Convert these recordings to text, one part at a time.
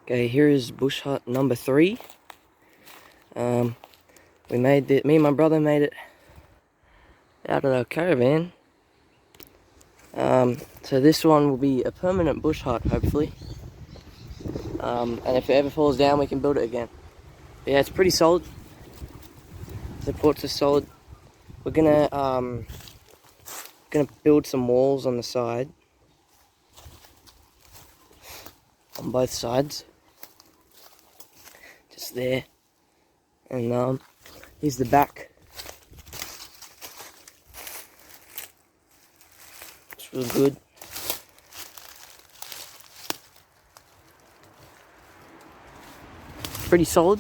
Okay, here is bush hut number 3. We made it. Me and my brother made it out of the caravan. So this one will be a permanent bush hut, hopefully. And if it ever falls down, we can build it again. But yeah, it's pretty solid. Supports are solid. We're gonna build some walls on the side, on both sides, just there. And here's the back. It's real good. Pretty solid.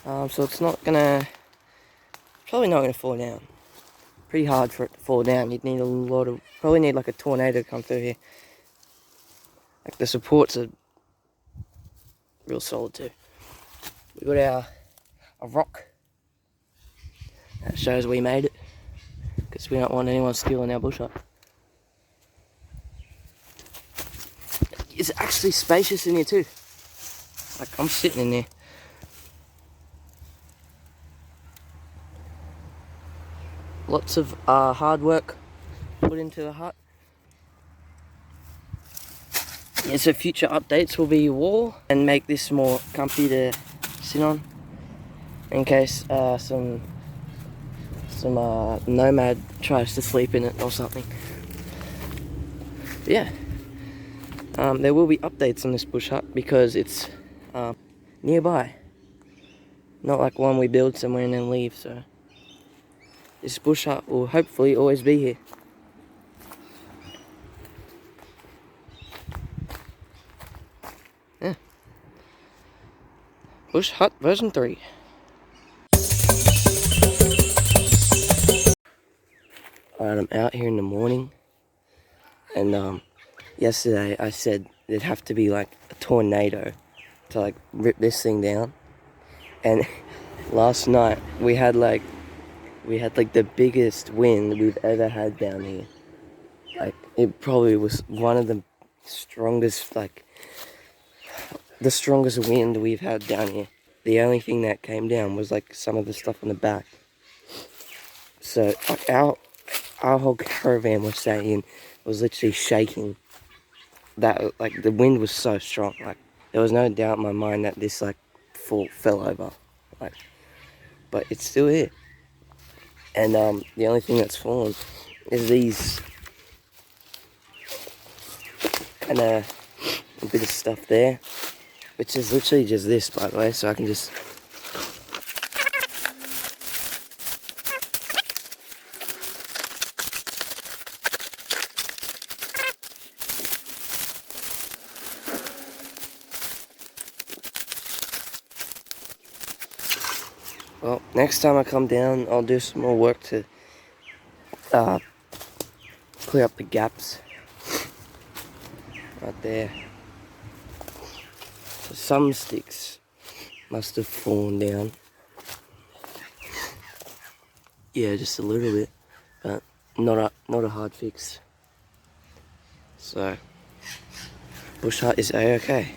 So it's probably not gonna fall down. Pretty hard for it to fall down. You'd need probably need like a tornado to come through here. Like the supports are real solid too. We got a rock that shows we made it, because we don't want anyone stealing our bush hut. It's actually spacious in here too. Like, I'm sitting in there. Lots of hard work put into the hut. Yeah, so future updates will be a wall and make this more comfy to sit on, in case some nomad tries to sleep in it or something. But yeah, there will be updates on this bush hut because it's nearby, not like one we build somewhere and then leave. So this bush hut will hopefully always be here. Yeah. Bush hut version 3. Alright, I'm out here in the morning, and yesterday I said there'd have to be like a tornado to like rip this thing down, and last night we had like the biggest wind we've ever had down here. Like, it probably was one of the strongest, like the strongest wind we've had down here. The only thing that came down was like some of the stuff on the back. So like our whole caravan was saying was literally shaking. That like the wind was so strong. Like, there was no doubt in my mind that this like fell over. Like, but it's still here. And the only thing that's fallen is these and a bit of stuff there, which is literally just this, by the way. So I can just well, next time I come down, I'll do some more work to clear up the gaps right there. So some sticks must have fallen down. Yeah, just a little bit, but not a hard fix. So bush hut is A-okay.